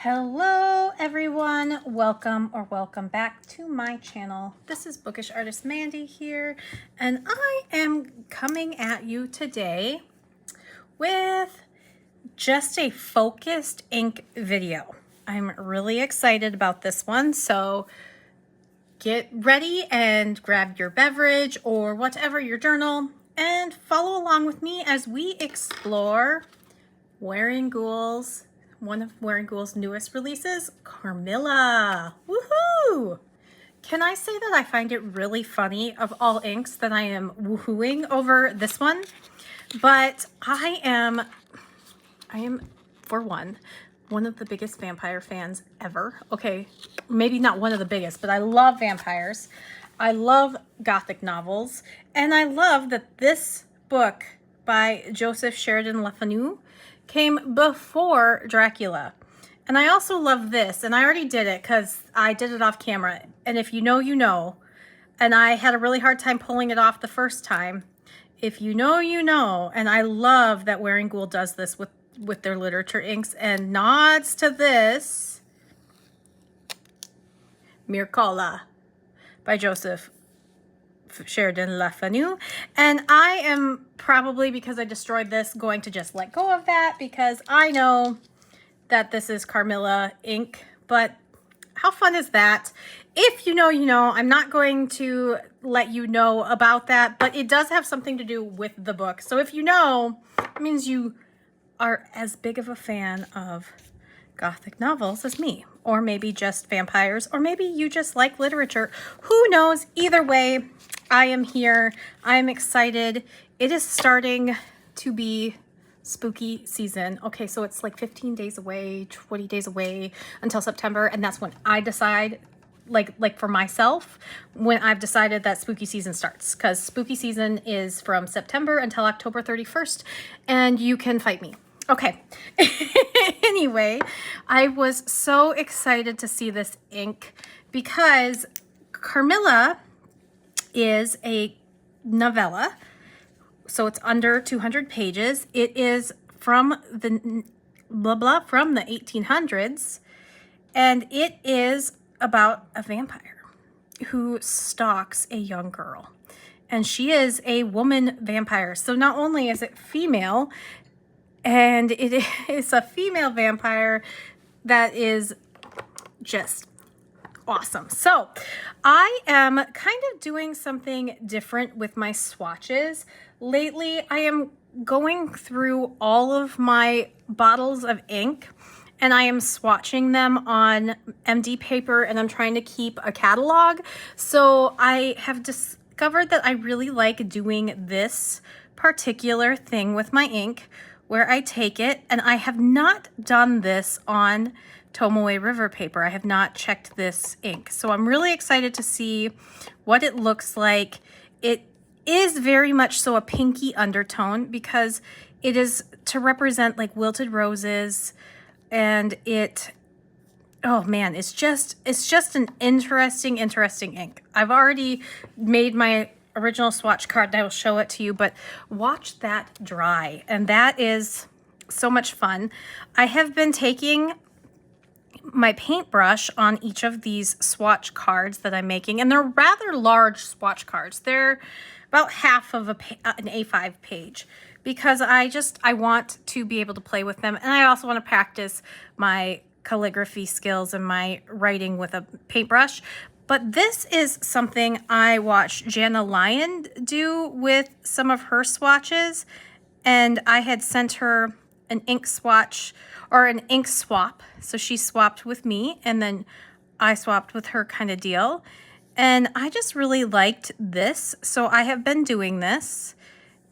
Hello everyone, welcome back to my channel. This is Bookish Artist Mandy here, and I am coming at you today with just a focused ink video. I'm really excited about this one, so get ready and grab your beverage or whatever, your journal, and follow along with me as we explore one of Wearingeul's newest releases, Carmilla. Woohoo! Can I say that I find it really funny, of all inks, that I am woohooing over this one? But I am, for one of the biggest vampire fans ever. Okay, maybe not one of the biggest, but I love vampires. I love Gothic novels, and I love that this book by Joseph Sheridan Le Fanu came before Dracula. And I also love this, and I already did it because I did it off camera. And if you know, you know. And I had a really hard time pulling it off the first time. If you know, you know. And I love that Wearingeul does this with their literature inks and nods to this. Mircalla by Joseph Sheridan Le Fanu. And I am probably, because I destroyed this, going to just let go of that because I know that this is Carmilla ink. But how fun is that? If you know, you know. I'm not going to let you know about that, but it does have something to do with the book. So if you know, it means you are as big of a fan of Gothic novels as me, or maybe just vampires, or maybe you just like literature. Who knows? Either way, I am here. I'm excited. It is starting to be spooky season. Okay, so it's like 15 days away, 20 days away until September, and that's when I decide, like for myself, when I've decided that spooky season starts, because spooky season is from September until October 31st, and you can fight me. Okay. Anyway, I was so excited to see this ink because Carmilla is a novella, so it's under 200 pages. It is from the from the 1800s, and it is about a vampire who stalks a young girl, and she is a woman vampire. So not only is it female, and it is a female vampire that is just awesome. So I am kind of doing something different with my swatches. Lately, I am going through all of my bottles of ink and I am swatching them on MD paper, and I'm trying to keep a catalog. So I have discovered that I really like doing this particular thing with my ink, where I take it, and I have not done this on Tomoe River paper. I have not checked this ink. So I'm really excited to see what it looks like. It is very much so a pinky undertone because it is to represent like wilted roses, and it, oh man, it's just an interesting ink. I've already made my original swatch card and I will show it to you, but watch that dry, and that is so much fun. I have been taking my paintbrush on each of these swatch cards that I'm making, and they're rather large swatch cards. They're about half of an A5 page because I want to be able to play with them, and I also want to practice my calligraphy skills and my writing with a paintbrush. But this is something I watched Jana Lyon do with some of her swatches, and I had sent her an ink swatch or an ink swap. So she swapped with me and then I swapped with her kind of deal. And I just really liked this. So I have been doing this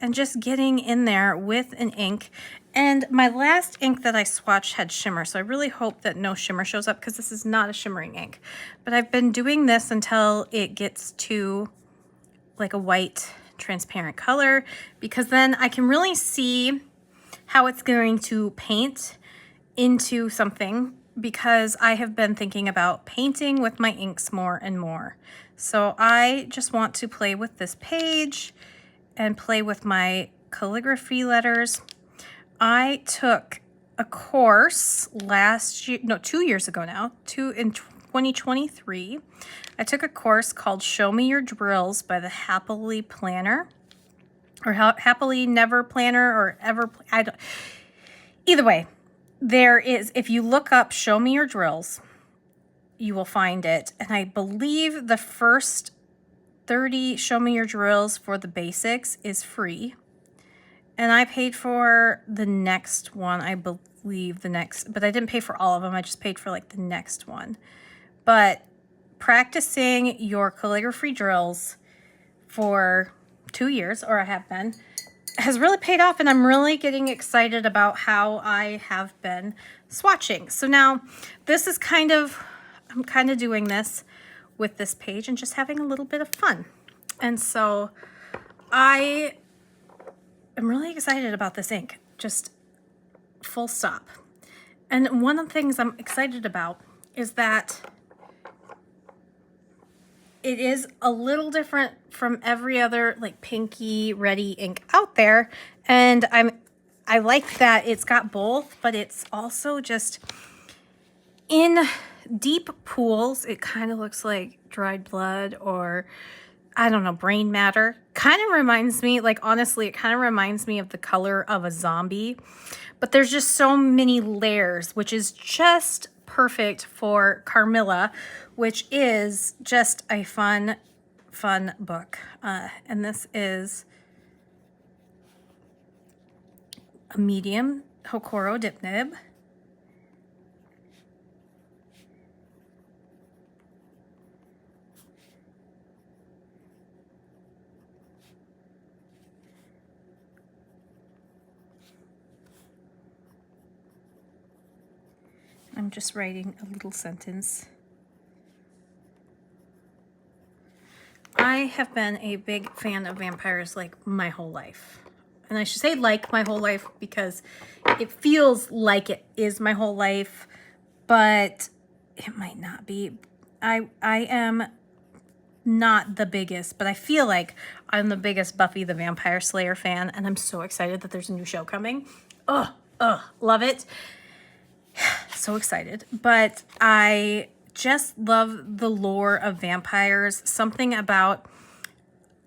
and just getting in there with an ink. And my last ink that I swatched had shimmer, so I really hope that no shimmer shows up because this is not a shimmering ink. But I've been doing this until it gets to like a white transparent color, because then I can really see how it's going to paint into something, because I have been thinking about painting with my inks more and more. So I just want to play with this page and play with my calligraphy letters. I took a course last year, no, 2 years ago now, in 2023. I took a course called Show Me Your Drills by the Happily Planner, or Happily Never Planner, or Ever, I don't, either way, there is, if you look up Show Me Your Drills, you will find it. And I believe the first 30 Show Me Your Drills for the basics is free. And I paid for the next one, I believe but I didn't pay for all of them. I just paid for like the next one. But practicing your calligraphy drills for 2 years, or I have been, has really paid off, and I'm really getting excited about how I have been swatching. So now this is I'm kind of doing this with this page and just having a little bit of fun. And so I'm really excited about this ink, just full stop. And one of the things I'm excited about is that it is a little different from every other like pinky ready ink out there. And I like that it's got both, but it's also just in deep pools. It kind of looks like dried blood, or I don't know, brain matter. Kind of reminds me, like, honestly, it kind of reminds me of the color of a zombie. But there's just so many layers, which is just perfect for Carmilla, which is just a fun book. And this is a medium Hokoro dip nib. I'm just writing a little sentence. I have been a big fan of vampires like my whole life. And I should say like my whole life because it feels like it is my whole life, but it might not be. I am not the biggest, but I feel like I'm the biggest Buffy the Vampire Slayer fan, and I'm so excited that there's a new show coming. Love it. So excited. But I just love the lore of vampires. Something about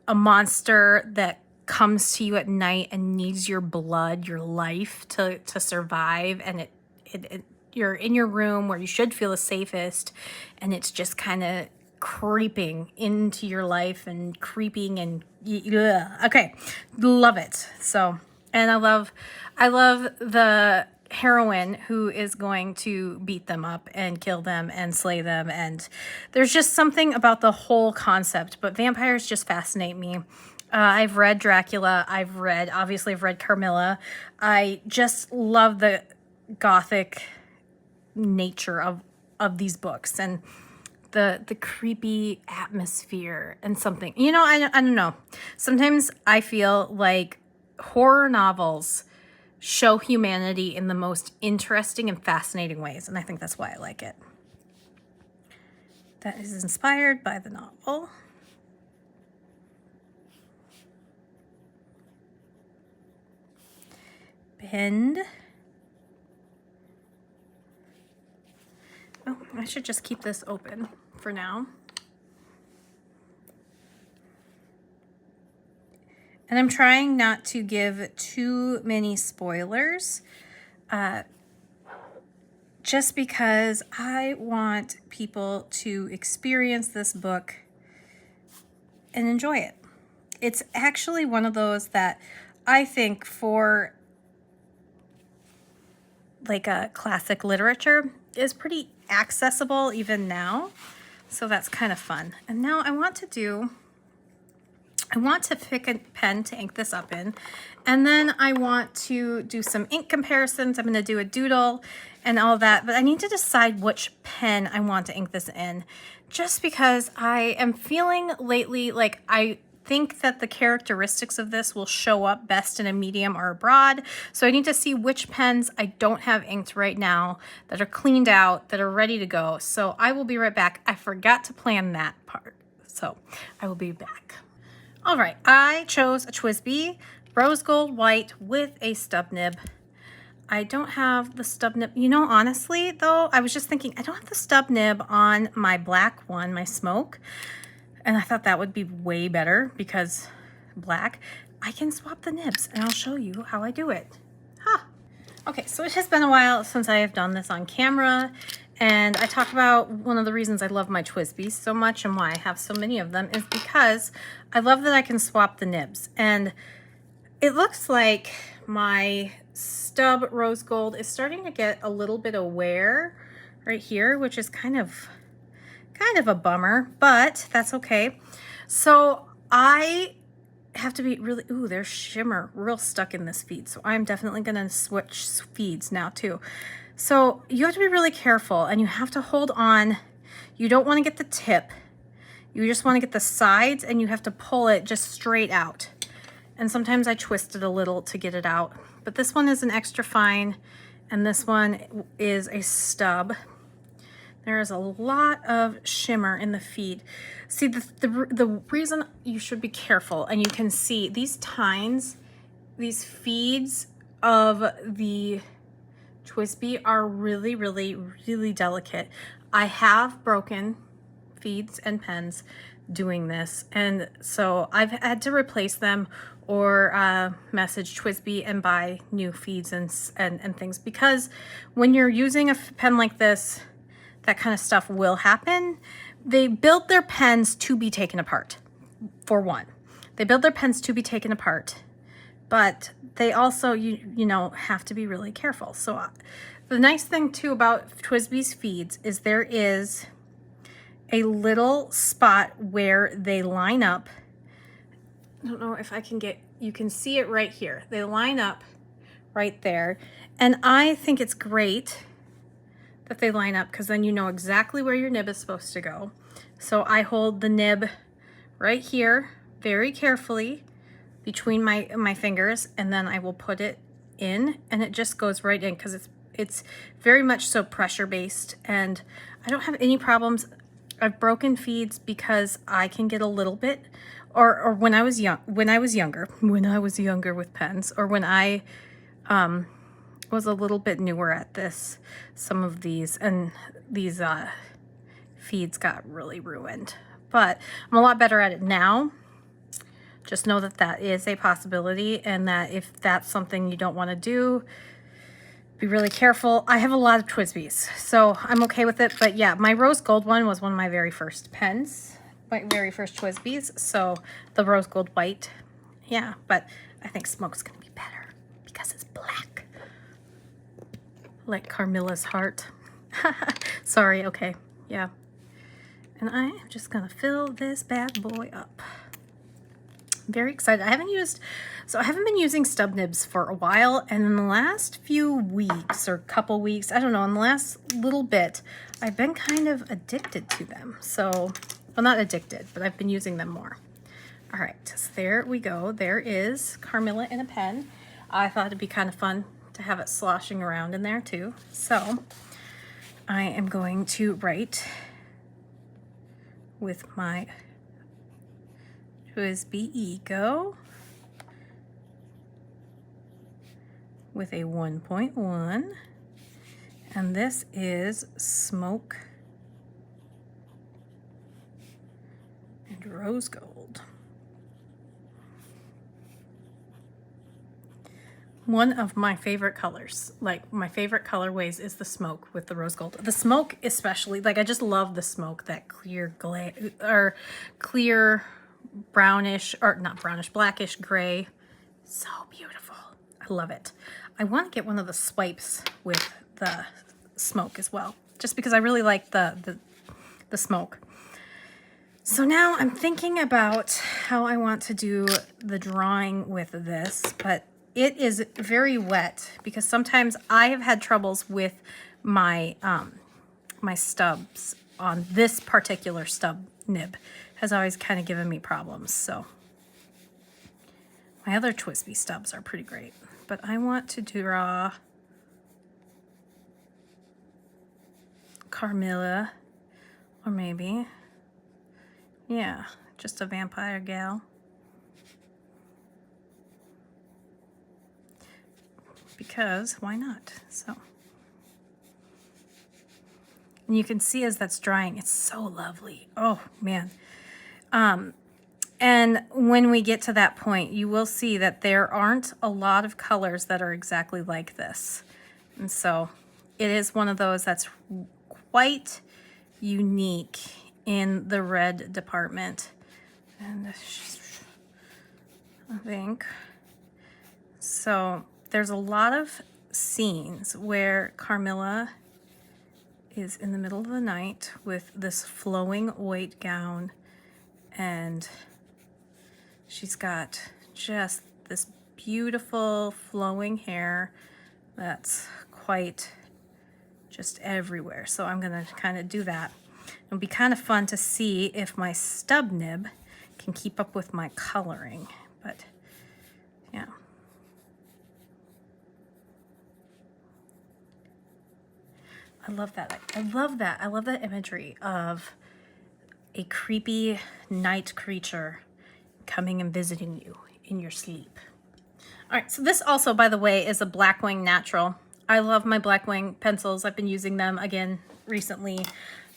a monster that comes to you at night and needs your blood, your life to survive, and you're in your room where you should feel the safest, and it's just kind of creeping into your life and creeping and okay, love it. So, and I love the heroine who is going to beat them up and kill them and slay them, and there's just something about the whole concept. But vampires just fascinate me. I've read Dracula, I've read Carmilla. I just love the Gothic nature of these books, and the creepy atmosphere, and something, you know, I don't know. Sometimes I feel like horror novels show humanity in the most interesting and fascinating ways, and I think that's why I like it. That is inspired by the novel. Bend. Oh, I should just keep this open for now. And I'm trying not to give too many spoilers, just because I want people to experience this book and enjoy it. It's actually one of those that I think for like a classic literature is pretty accessible even now. So that's kind of fun. And now I want to pick a pen to ink this up in, and then I want to do some ink comparisons. I'm going to do a doodle and all that, but I need to decide which pen I want to ink this in, just because I am feeling lately like I think that the characteristics of this will show up best in a medium or a broad. So I need to see which pens I don't have inked right now that are cleaned out, that are ready to go. So I will be right back. I forgot to plan that part, so I will be back. All right, I chose a TWSBI rose gold white with a stub nib. I don't have the stub nib. You know, honestly, though, I was just thinking, I don't have the stub nib on my black one, my smoke. And I thought that would be way better because black. I can swap the nibs and I'll show you how I do it. Huh. Okay, so it has been a while since I have done this on camera. And I talk about one of the reasons I love my TWSBIs so much and why I have so many of them is because I love that I can swap the nibs. And it looks like my stub rose gold is starting to get a little bit of wear right here, which is kind of a bummer, but that's okay. So I have to be really, ooh, there's shimmer real stuck in this feed. So I'm definitely gonna switch feeds now too. So you have to be really careful and you have to hold on. You don't wanna get the tip. You just wanna get the sides and you have to pull it just straight out. And sometimes I twist it a little to get it out. But this one is an extra fine and this one is a stub. There is a lot of shimmer in the feed. See, the reason you should be careful, and you can see these tines, these feeds of the TWSBI are really, really, really delicate. I have broken feeds and pens doing this, and so I've had to replace them or message TWSBI and buy new feeds and things, because when you're using a pen like this, that kind of stuff will happen. They build their pens to be taken apart, for one. They build their pens to be taken apart, but they also, you know, have to be really careful. So the nice thing too about TWSBI's feeds is there is a little spot where they line up. I don't know if I can get, you can see it right here. They line up right there. And I think it's great that they line up because then you know exactly where your nib is supposed to go. So I hold the nib right here very carefully between my fingers, and then I will put it in and it just goes right in because it's very much so pressure based, and I don't have any problems. I've broken feeds because I can get a little bit, or when I was younger with pens, or when I was a little bit newer at this, some of these feeds got really ruined, but I'm a lot better at it now. Just know that that is a possibility, and that if that's something you don't want to do, be really careful. I have a lot of TWSBIs, so I'm okay with it. But yeah, my rose gold one was one of my very first pens, my very first TWSBIs. So the rose gold white, yeah. But I think smoke's gonna be better because it's black, like Carmilla's heart. Sorry. Okay. Yeah. And I am just gonna fill this bad boy up. Very excited. I haven't been using stub nibs for a while, and in the last few weeks or couple weeks, I don't know, in the last little bit, I've been kind of addicted to them. So, well, not addicted, but I've been using them more. All right, so there we go. There is Carmilla in a pen. I thought it'd be kind of fun to have it sloshing around in there too. So I am going to write with my TWSBI Eco with a 1.1, and this is Smoke and Rose Gold. One of my favorite colors, like my favorite colorways, is the smoke with the rose gold. The smoke especially, like I just love the smoke, that clear or clear brownish, or not brownish, blackish gray. So beautiful. I love it. I want to get one of the swipes with the smoke as well, just because I really like the smoke. So now I'm thinking about how I want to do the drawing with this, but it is very wet because sometimes I have had troubles with my my stubs on this particular stub nib. Has always kind of given me problems. So my other TWSBI stubs are pretty great, but I want to draw Carmilla, or maybe, yeah, just a vampire gal. because why not? So, and you can see as that's drying, it's so lovely. Oh man. And when we get to that point, you will see that there aren't a lot of colors that are exactly like this. And so it is one of those that's quite unique in the red department. And I think so. There's a lot of scenes where Carmilla is in the middle of the night with this flowing white gown, and she's got just this beautiful flowing hair that's quite just everywhere. So I'm gonna kind of do that. It'll be kind of fun to see if my stub nib can keep up with my coloring, but yeah. I love that. I love that. I love that imagery of a creepy night creature coming and visiting you in your sleep. All right, so this also, by the way, is a Blackwing Natural. I love my Blackwing pencils. I've been using them again recently.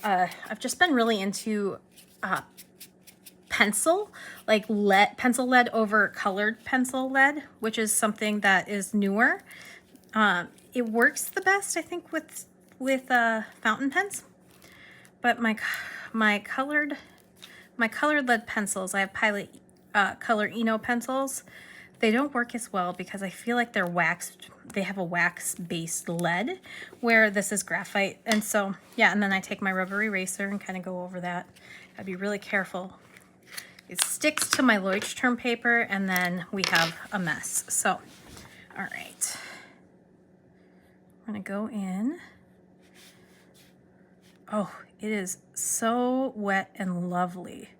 I've just been really into pencil, like pencil lead over colored pencil lead, which is something that is newer. It works the best, I think, with fountain pens. But my colored lead pencils, I have Pilot Color Eno pencils. They don't work as well because I feel like they're waxed. They have a wax-based lead, where this is graphite. And so, yeah, and then I take my rubber eraser and kind of go over that. I'd be really careful. It sticks to my Leuchtturm paper, and then we have a mess. So, all right. I'm gonna go in. Oh, it is so wet and lovely.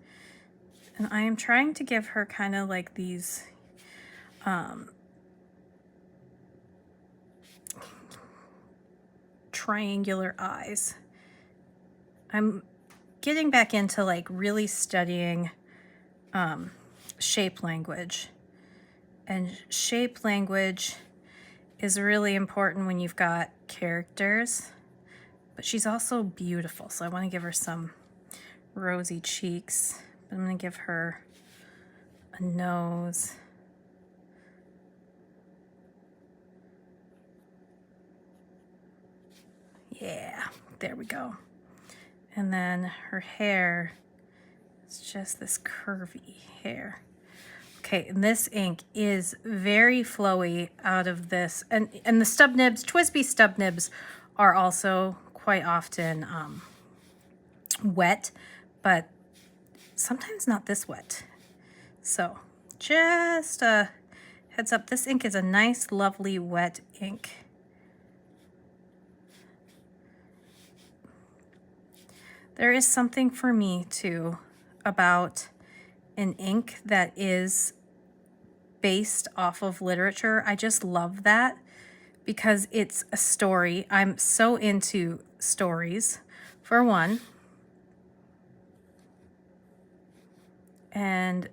And I am trying to give her kind of like these triangular eyes. I'm getting back into like really studying shape language. And shape language is really important when you've got characters. But she's also beautiful, so I want to give her some rosy cheeks. But I'm going to give her a nose. Yeah, there we go. And then her hair is just this curvy hair. Okay, and this ink is very flowy out of this. And the stub nibs, TWSBI stub nibs, are also quite often wet, but sometimes not this wet. So just a heads up, this ink is a nice, lovely, wet ink. There is something for me too about an ink that is based off of literature. I just love that because it's a story. I'm so into stories, for one. And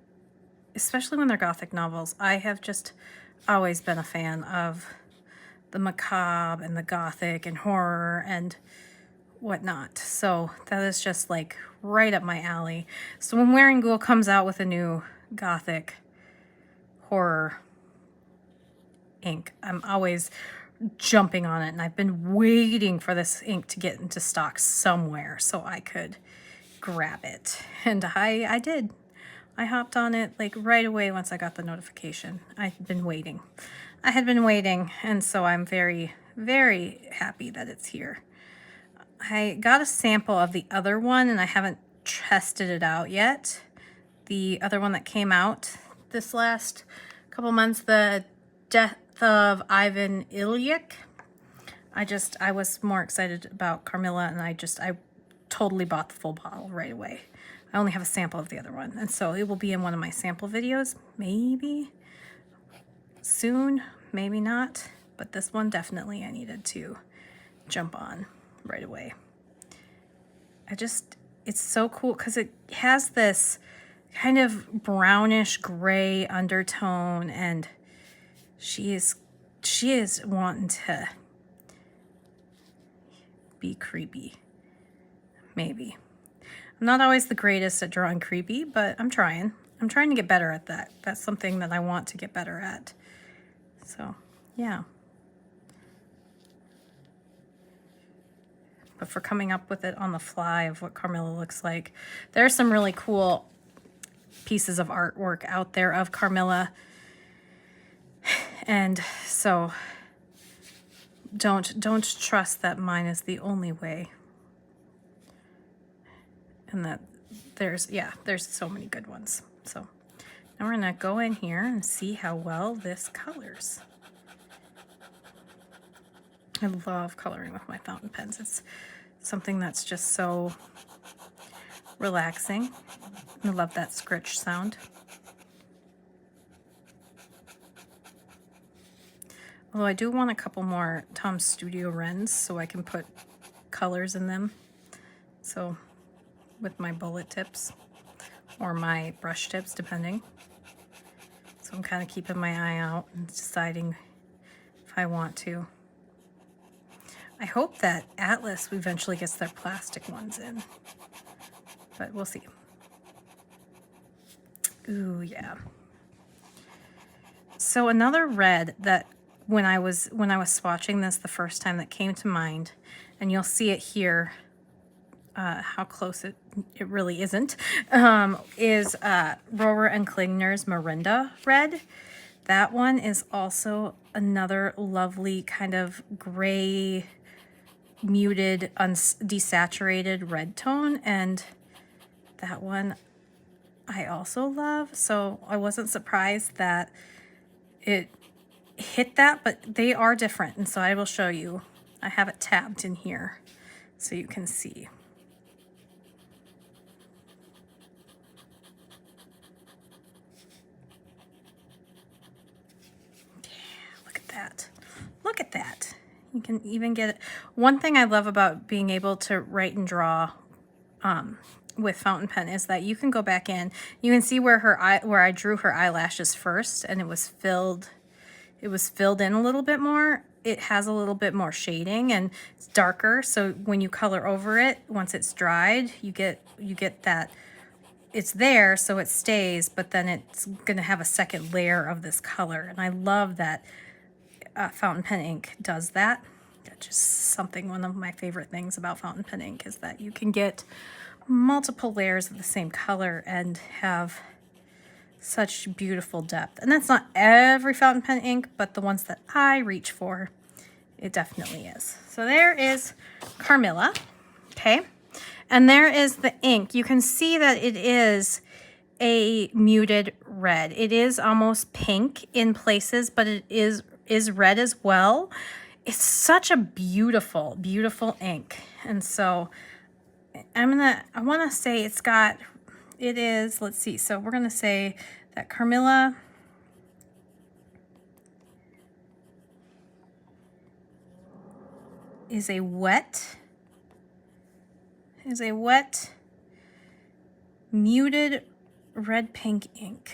especially when they're Gothic novels, I have just always been a fan of the macabre and the Gothic and horror and whatnot. So that is just like right up my alley. So when Wearingeul comes out with a new Gothic horror ink, I'm always jumping on it, and I've been waiting for this ink to get into stock somewhere so I could grab it. And I did. I hopped on it like right away once I got the notification. I had been waiting. And so I'm very, very happy that it's here. I got a sample of the other one, and I haven't tested it out yet. The other one that came out this last couple months, the Death of Ivan Ilyich. I was more excited about Carmilla, and I totally bought the full bottle right away. I only have a sample of the other one, and so it will be in one of my sample videos, maybe soon, maybe not, but this one definitely I needed to jump on right away. It's so cool because it has this kind of brownish gray undertone, and she is she is wanting to be creepy. Maybe. I'm not always the greatest at drawing creepy, but I'm trying. I'm trying to get better at that. That's something that I want to get better at. So, yeah. But for coming up with it on the fly of what Carmilla looks like, there are some really cool pieces of artwork out there of Carmilla. And so don't trust that mine is the only way. And that there's so many good ones. So now we're gonna go in here and see how well this colors. I love coloring with my fountain pens. It's something that's just so relaxing. I love that scritch sound. Although I do want a couple more Tom's Studio Wrens so I can put colors in them. So with my bullet tips or my brush tips, depending. So I'm kind of keeping my eye out and deciding if I want to. I hope that Atlas eventually gets their plastic ones in, but we'll see. Ooh, yeah. So another red that when I was swatching this the first time that came to mind, and you'll see it here, how close it really isn't, is Rower and Klingner's Mirinda Red. That one is also another lovely kind of gray, muted, desaturated red tone, and that one I also love. So I wasn't surprised that it hit that, but they are different, and so I will show you. I have it tabbed in here so you can see. Look at that. Look at that. You can even get it. One thing I love about being able to write and draw with fountain pen is that you can go back in. You can see where I drew her eyelashes first, and it was filled in a little bit more. It has a little bit more shading and it's darker. So when you color over it, once it's dried, you get that it's there, so it stays, but then it's gonna have a second layer of this color. And I love that fountain pen ink does that. That's just something, one of my favorite things about fountain pen ink is that you can get multiple layers of the same color and have such beautiful depth. And that's not every fountain pen ink, but the ones that I reach for, it definitely is. So there is Carmilla, okay? And there is the ink. You can see that it is a muted red. It is almost pink in places, but it is red as well. It's such a beautiful, beautiful ink. And so I want to say it is, let's see. So we're going to say that Carmilla is a wet muted red pink ink.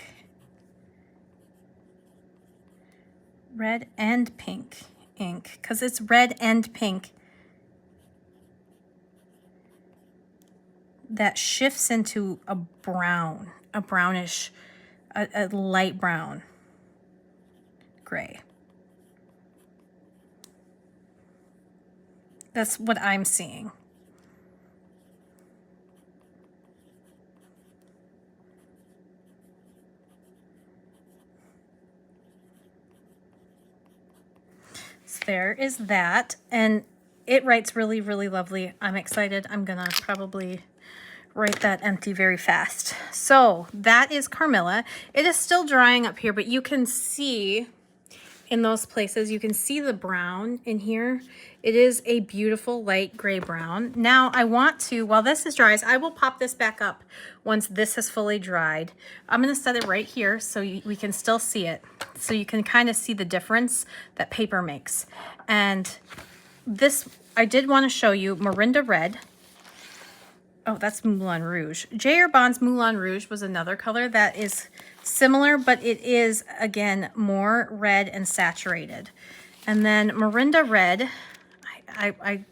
Red and pink ink, because it's red and pink that shifts into a brown, a brownish, a light brown gray. That's what I'm seeing. So there is that, and it writes really, really lovely. I'm excited. I'm gonna probably write that empty very fast. So that is Carmilla. It is still drying up here, but you can see in those places, you can see the brown in here. It is a beautiful light gray brown. Now I want to, while this is dry, I will pop this back up once this has fully dried. I'm gonna set it right here so we can still see it. So you can kind of see the difference that paper makes. And this, I did want to show you Mirinda Red. Oh, that's Moulin Rouge. J.R. Bond's Moulin Rouge was another color that is similar, but it is, again, more red and saturated. And then Morinda Red, I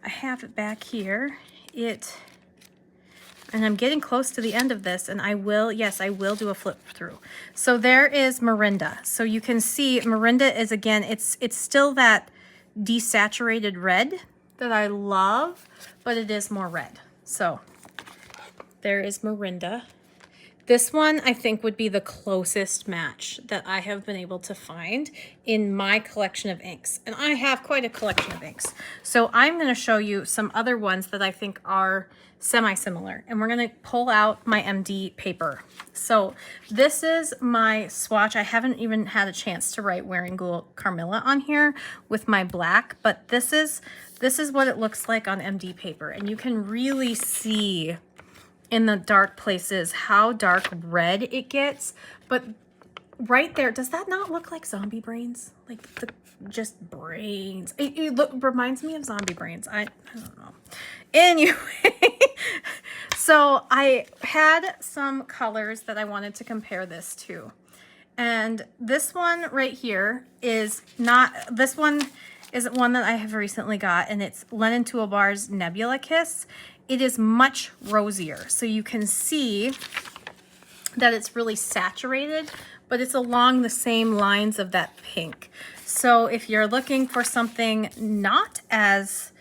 have it back here. And I'm getting close to the end of this, and I will do a flip through. So there is Morinda. So you can see Morinda is, again, it's still that desaturated red that I love, but it is more red. So there is Morinda. This one I think would be the closest match that I have been able to find in my collection of inks. And I have quite a collection of inks. So I'm going to show you some other ones that I think are semi-similar. And we're going to pull out my MD paper. So this is my swatch. I haven't even had a chance to write Wearingeul Carmilla on here with my black, but this is what it looks like on MD paper. And you can really see in the dark places how dark red it gets. But right there, does that not look like zombie brains? Like just brains. It reminds me of zombie brains. I don't know. Anyway, so I had some colors that I wanted to compare this to. And this one right here is not, this one is one that I have recently got, and it's Lennon Toolbar's Nebula Kiss. It is much rosier. So you can see that it's really saturated, but it's along the same lines of that pink. So if you're looking for something not as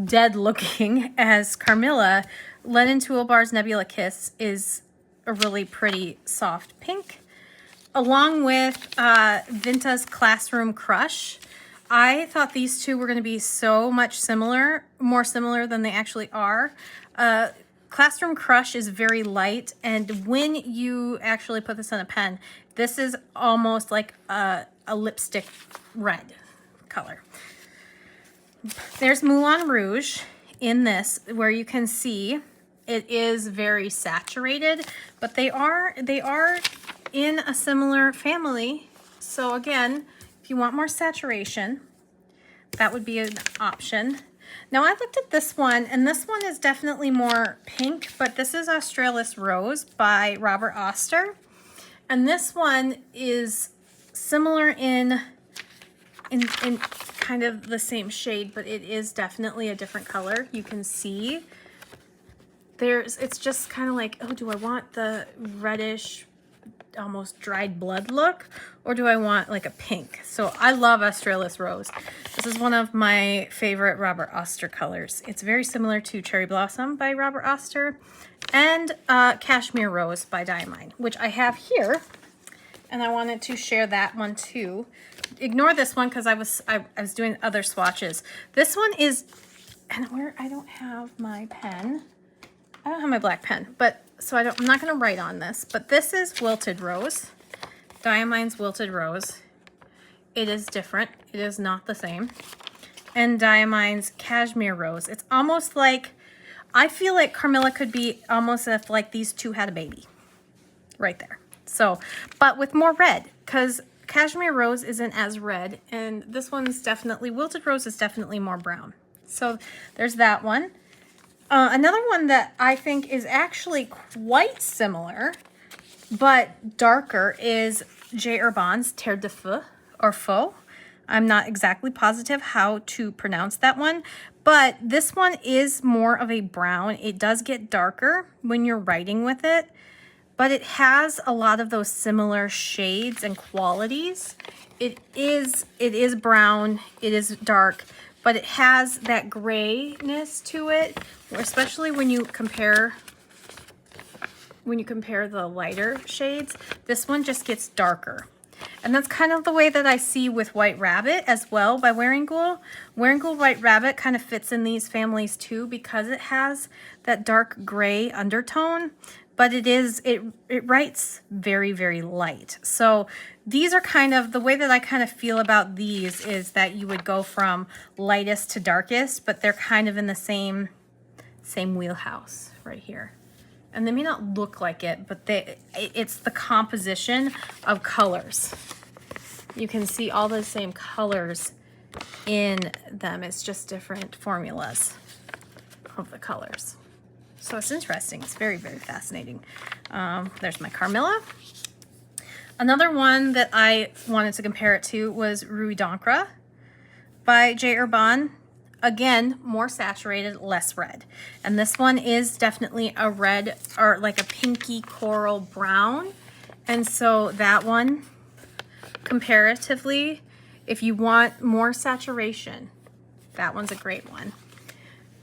dead looking as Carmilla, Lennon Toolbar's Nebula Kiss is a really pretty soft pink. Along with Vinta's Classroom Crush. I thought these two were going to be so much similar, more similar than they actually are. Classroom Crush is very light, and when you actually put this on a pen, this is almost like a lipstick red color. There's Moulin Rouge in this, where you can see it is very saturated, but they are in a similar family. So again, if you want more saturation, that would be an option. Now I looked at this one, and this one is definitely more pink, but this is Australis Rose by Robert Oster. And this one is similar in kind of the same shade, but it is definitely a different color. You can see it's just kind of like, oh, do I want the reddish, almost dried blood look, or do I want like a pink? So I love Australis Rose. This is one of my favorite Robert Oster colors. It's very similar to Cherry Blossom by Robert Oster and Cashmere Rose by Diamine, which I have here, and I wanted to share that one too. Ignore this one because I was doing other swatches. This one is, and where I don't have my pen. I don't have my black pen, but so I'm not going to write on this, but this is Wilted Rose, Diamine's Wilted Rose. It is different. It is not the same. And Diamine's Cashmere Rose. It's almost like, I feel like Carmilla could be almost if like these two had a baby right there. So, but with more red, because Cashmere Rose isn't as red, and this one's definitely, Wilted Rose is definitely more brown. So there's that one. Another one that I think is actually quite similar, but darker, is J. Urban's Terre de Feu, or Faux. I'm not exactly positive how to pronounce that one, but this one is more of a brown. It does get darker when you're writing with it, but it has a lot of those similar shades and qualities. It is brown, it is dark, but it has that grayness to it, especially when you compare the lighter shades. This one just gets darker. And that's kind of the way that I see with White Rabbit as well by Wearingeul. Wearingeul White Rabbit kind of fits in these families too, because it has that dark gray undertone, but it writes very, very light. So these are kind of, the way that I kind of feel about these is that you would go from lightest to darkest, but they're kind of in the same wheelhouse right here. And they may not look like it, but it's the composition of colors. You can see all the same colors in them. It's just different formulas of the colors. So it's interesting. It's very, very fascinating. There's my Carmilla. Another one that I wanted to compare it to was Wearingeul by J. Urban. Again, more saturated, less red. And this one is definitely a red or like a pinky coral brown. And so that one, comparatively, if you want more saturation, that one's a great one.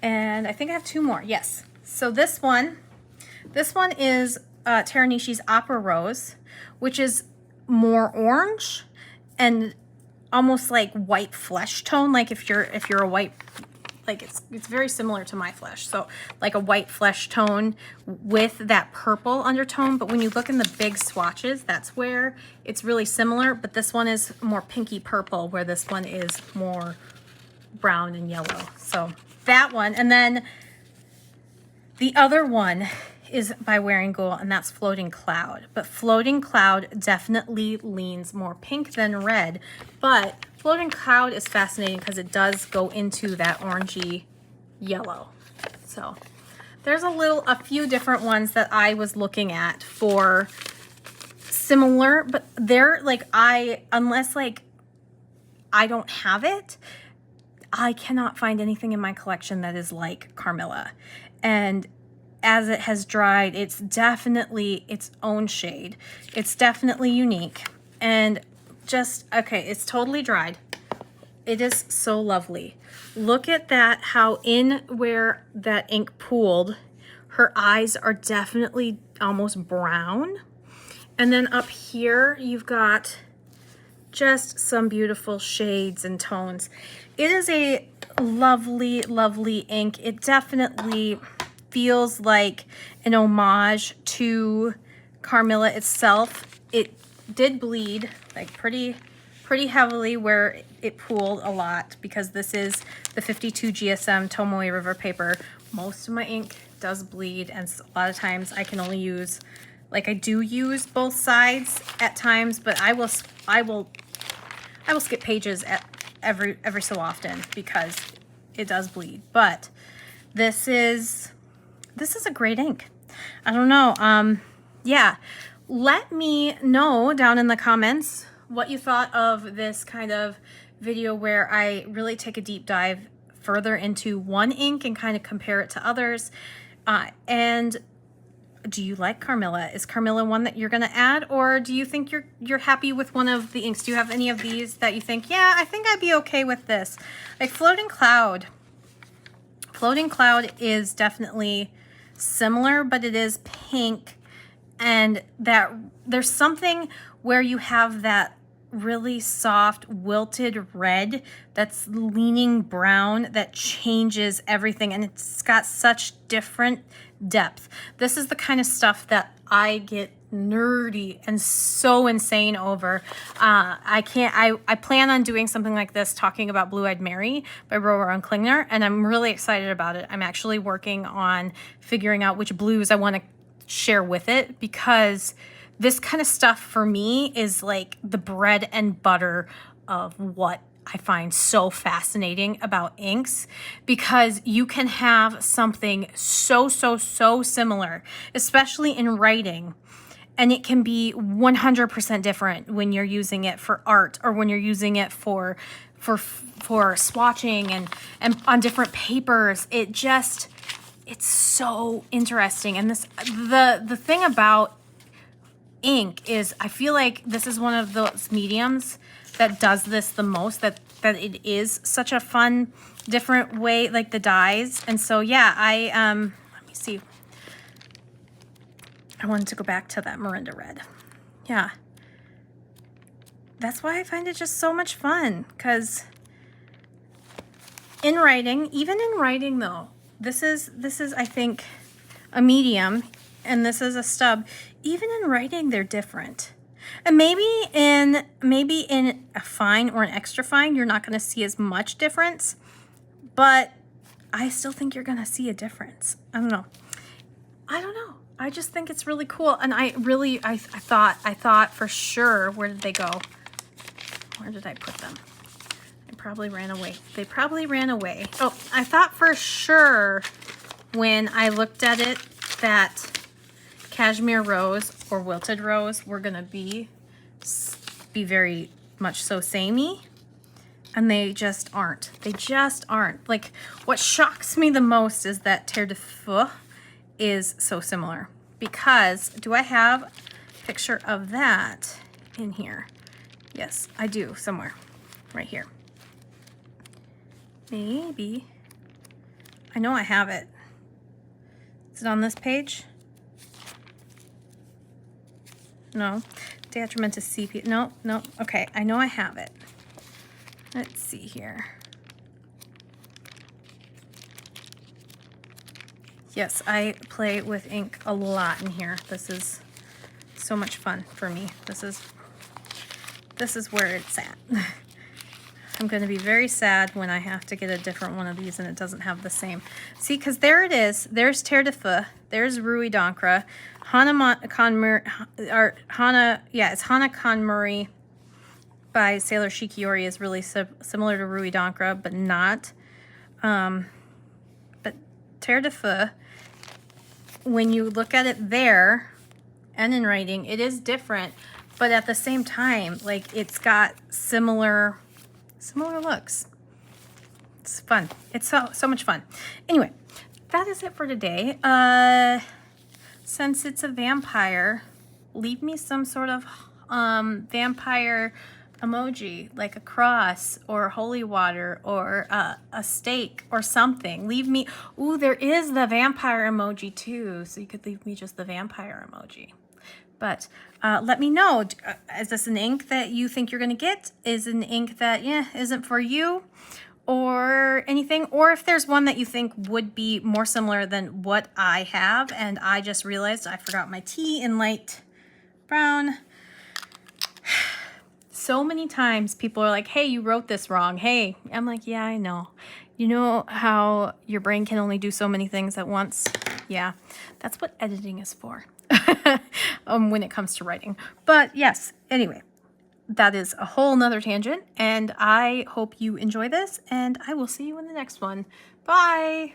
And I think I have two more. Yes. So this one is Taranishi's Opera Rose, which is more orange and almost like white flesh tone. Like if you're a white, like it's very similar to my flesh. So like a white flesh tone with that purple undertone. But when you look in the big swatches, that's where it's really similar. But this one is more pinky purple, where this one is more brown and yellow. So that one. And then the other one is by Wearingeul, and that's Floating Cloud. But Floating Cloud definitely leans more pink than red. But Floating Cloud is fascinating because it does go into that orangey yellow. So there's a few different ones that I was looking at for similar, but they're like, unless like I don't have it, I cannot find anything in my collection that is like Carmilla. And as it has dried, it's definitely its own shade. It's definitely unique. And just, okay, it's totally dried. It is so lovely. Look at that, how in where that ink pooled, her eyes are definitely almost brown. And then up here, you've got just some beautiful shades and tones. It is a lovely, lovely ink. It definitely feels like an homage to Carmilla itself. It did bleed like pretty heavily where it pooled a lot, because this is the 52 GSM Tomoe River paper. Most of my ink does bleed, and a lot of times I can only use, like I do use both sides at times, but I will skip pages at every so often because it does bleed. But this is a great ink. I don't know. Yeah, let me know down in the comments what you thought of this kind of video where I really take a deep dive further into one ink and kind of compare it to others. And do you like Carmilla? Is Carmilla one that you're going to add, or do you think you're happy with one of the inks? Do you have any of these that you think, yeah, I think I'd be okay with this? Like Floating Cloud. Floating Cloud is definitely similar, but it is pink, and that there's something where you have that really soft wilted red that's leaning brown that changes everything, and it's got such different depth. This is the kind of stuff that I get nerdy and so insane over. I plan on doing something like this, talking about Blue-Eyed Mary by Rower and Klingner, and I'm really excited about it. I'm actually working on figuring out which blues I want to share with it, because this kind of stuff for me is like the bread and butter of what I find so fascinating about inks, because you can have something so similar, especially in writing, and it can be 100% different when you're using it for art, or when you're using it for swatching and on different papers. It's so interesting. And the thing about ink is, I feel like this is one of those mediums that does this the most, that it is such a fun, different way, like the dyes. And so, yeah, let me see. I wanted to go back to that Mirinda red. Yeah. That's why I find it just so much fun, because in writing, even in writing though, this is I think a medium, and this is a stub. Even in writing, they're different. And maybe in a fine or an extra fine, you're not going to see as much difference, but I still think you're going to see a difference. I don't know. I just think it's really cool. And I thought for sure, where did they go? Where did I put them? They probably ran away. They probably ran away. Oh, I thought for sure when I looked at it that Cashmere Rose or Wilted Rose were going to be be very much so samey. And they just aren't. They just aren't. Like, what shocks me the most is that Terre de Feu is so similar. Because, do I have a picture of that in here? Yes, I do, somewhere. Right here. Maybe. I know I have it. Is it on this page? No. Detriment to CP. No, no. Okay, I know I have it. Let's see here. Yes, I play with ink a lot in here. This is so much fun for me. This is where it's at. I'm going to be very sad when I have to get a different one of these and it doesn't have the same. See, because there it is. There's Terre de Feu. There's Rui d'Ancre. Hana Konmuri by Sailor Shikiori is really similar to Rui d'Ancre, but not. But Terre de Feu, when you look at it there and in writing, it is different, but at the same time, like, it's got similar looks. It's fun. It's so much fun. Anyway, that is it for today. Since it's a vampire, leave me some sort of vampire emoji, like a cross or holy water or a stake or something. Leave me, ooh, there is the vampire emoji too, so you could leave me just the vampire emoji. But let me know, is this an ink that you think you're gonna get? Is it an ink that, isn't for you? Or anything? Or if there's one that you think would be more similar than what I have, and I just realized I forgot my tea in light brown. So many times people are like, hey, you wrote this wrong. Hey, I'm like, yeah, I know. You know how your brain can only do so many things at once? Yeah, that's what editing is for when it comes to writing. But yes, anyway, that is a whole nother tangent, and I hope you enjoy this, and I will see you in the next one. Bye.